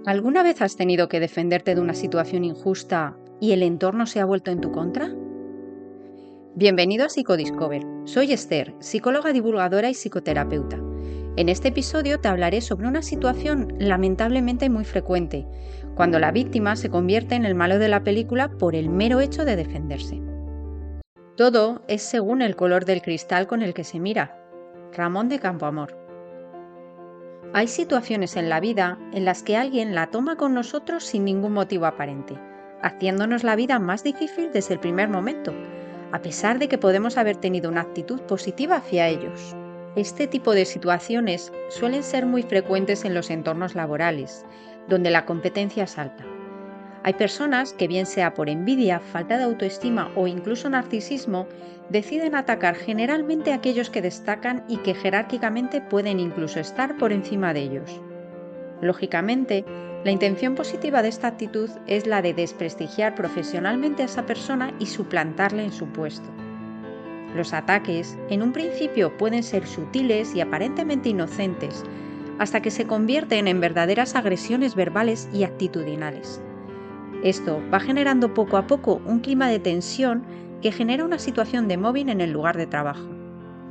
¿Alguna vez has tenido que defenderte de una situación injusta y el entorno se ha vuelto en tu contra? Bienvenido a Psicodiscover. Soy Esther, psicóloga divulgadora y psicoterapeuta. En este episodio te hablaré sobre una situación lamentablemente muy frecuente, cuando la víctima se convierte en el malo de la película por el mero hecho de defenderse. Todo es según el color del cristal con el que se mira. Ramón de Campoamor. Hay situaciones en la vida en las que alguien la toma con nosotros sin ningún motivo aparente, haciéndonos la vida más difícil desde el primer momento, a pesar de que podemos haber tenido una actitud positiva hacia ellos. Este tipo de situaciones suelen ser muy frecuentes en los entornos laborales, donde la competencia es alta. Hay personas que, bien sea por envidia, falta de autoestima o incluso narcisismo, deciden atacar generalmente a aquellos que destacan y que jerárquicamente pueden incluso estar por encima de ellos. Lógicamente, la intención positiva de esta actitud es la de desprestigiar profesionalmente a esa persona y suplantarle en su puesto. Los ataques, en un principio, pueden ser sutiles y aparentemente inocentes, hasta que se convierten en verdaderas agresiones verbales y actitudinales. Esto va generando poco a poco un clima de tensión que genera una situación de mobbing en el lugar de trabajo.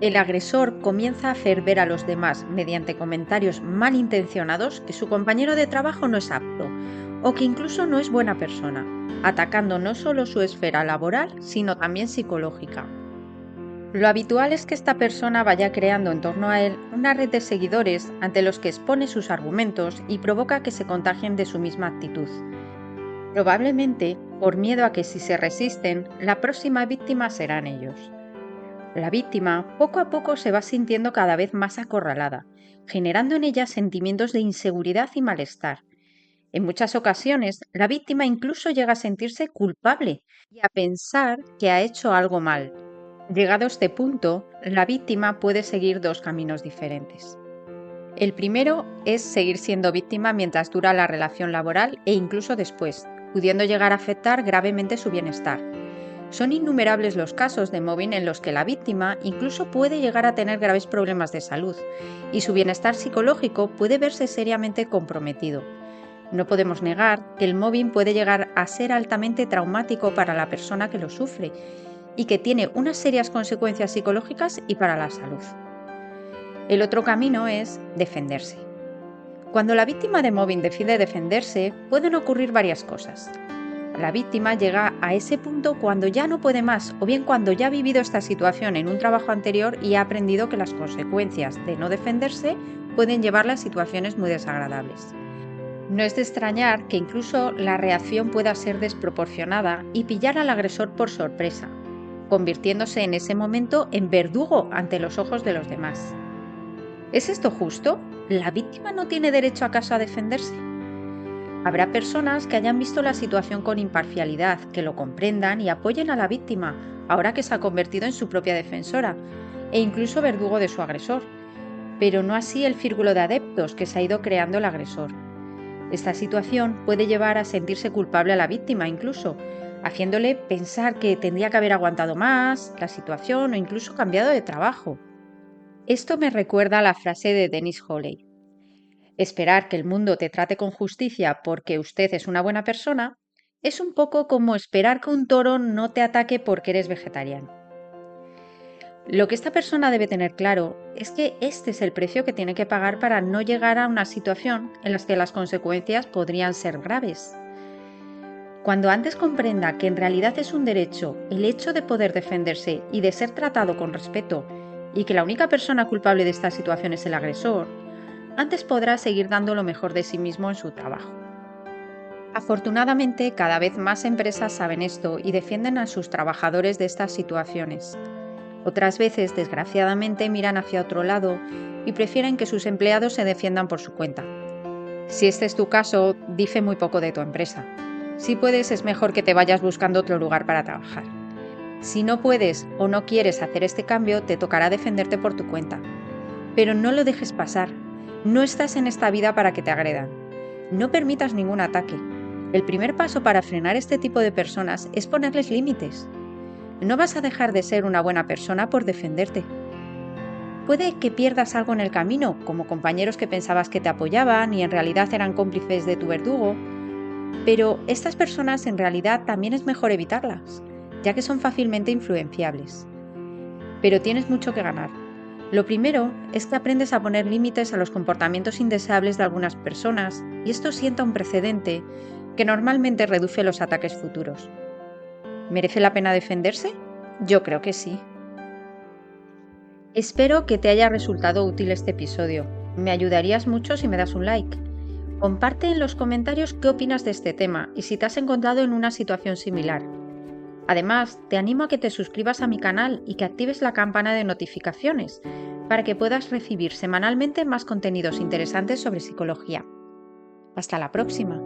El agresor comienza a hacer ver a los demás, mediante comentarios malintencionados, que su compañero de trabajo no es apto o que incluso no es buena persona, atacando no solo su esfera laboral, sino también psicológica. Lo habitual es que esta persona vaya creando en torno a él una red de seguidores ante los que expone sus argumentos y provoca que se contagien de su misma actitud. Probablemente por miedo a que si se resisten, la próxima víctima serán ellos. La víctima poco a poco se va sintiendo cada vez más acorralada, generando en ella sentimientos de inseguridad y malestar. En muchas ocasiones, la víctima incluso llega a sentirse culpable y a pensar que ha hecho algo mal. Llegado a este punto, la víctima puede seguir dos caminos diferentes. El primero es seguir siendo víctima mientras dura la relación laboral e incluso después, pudiendo llegar a afectar gravemente su bienestar. Son innumerables los casos de mobbing en los que la víctima incluso puede llegar a tener graves problemas de salud y su bienestar psicológico puede verse seriamente comprometido. No podemos negar que el mobbing puede llegar a ser altamente traumático para la persona que lo sufre y que tiene unas serias consecuencias psicológicas y para la salud. El otro camino es defenderse. Cuando la víctima de mobbing decide defenderse, pueden ocurrir varias cosas. La víctima llega a ese punto cuando ya no puede más, o bien cuando ya ha vivido esta situación en un trabajo anterior y ha aprendido que las consecuencias de no defenderse pueden llevarla a situaciones muy desagradables. No es de extrañar que incluso la reacción pueda ser desproporcionada y pillar al agresor por sorpresa, convirtiéndose en ese momento en verdugo ante los ojos de los demás. ¿Es esto justo? ¿La víctima no tiene derecho acaso a defenderse? Habrá personas que hayan visto la situación con imparcialidad, que lo comprendan y apoyen a la víctima, ahora que se ha convertido en su propia defensora, e incluso verdugo de su agresor, pero no así el círculo de adeptos que se ha ido creando el agresor. Esta situación puede llevar a sentirse culpable a la víctima incluso, haciéndole pensar que tendría que haber aguantado más la situación o incluso cambiado de trabajo. Esto me recuerda a la frase de Dennis Hawley: esperar que el mundo te trate con justicia porque usted es una buena persona es un poco como esperar que un toro no te ataque porque eres vegetariano. Lo que esta persona debe tener claro es que este es el precio que tiene que pagar para no llegar a una situación en la que las consecuencias podrían ser graves. Cuando antes comprenda que en realidad es un derecho el hecho de poder defenderse y de ser tratado con respeto, y que la única persona culpable de esta situación es el agresor, antes podrá seguir dando lo mejor de sí mismo en su trabajo. Afortunadamente, cada vez más empresas saben esto y defienden a sus trabajadores de estas situaciones. Otras veces, desgraciadamente, miran hacia otro lado y prefieren que sus empleados se defiendan por su cuenta. Si este es tu caso, dice muy poco de tu empresa. Si puedes, es mejor que te vayas buscando otro lugar para trabajar. Si no puedes o no quieres hacer este cambio, te tocará defenderte por tu cuenta. Pero no lo dejes pasar. No estás en esta vida para que te agredan. No permitas ningún ataque. El primer paso para frenar este tipo de personas es ponerles límites. No vas a dejar de ser una buena persona por defenderte. Puede que pierdas algo en el camino, como compañeros que pensabas que te apoyaban y en realidad eran cómplices de tu verdugo, pero estas personas en realidad también es mejor evitarlas, ya que son fácilmente influenciables. Pero tienes mucho que ganar. Lo primero es que aprendes a poner límites a los comportamientos indeseables de algunas personas y esto sienta un precedente que normalmente reduce los ataques futuros. ¿Merece la pena defenderse? Yo creo que sí. Espero que te haya resultado útil este episodio. Me ayudarías mucho si me das un like. Comparte en los comentarios qué opinas de este tema y si te has encontrado en una situación similar. Además, te animo a que te suscribas a mi canal y que actives la campana de notificaciones para que puedas recibir semanalmente más contenidos interesantes sobre psicología. Hasta la próxima.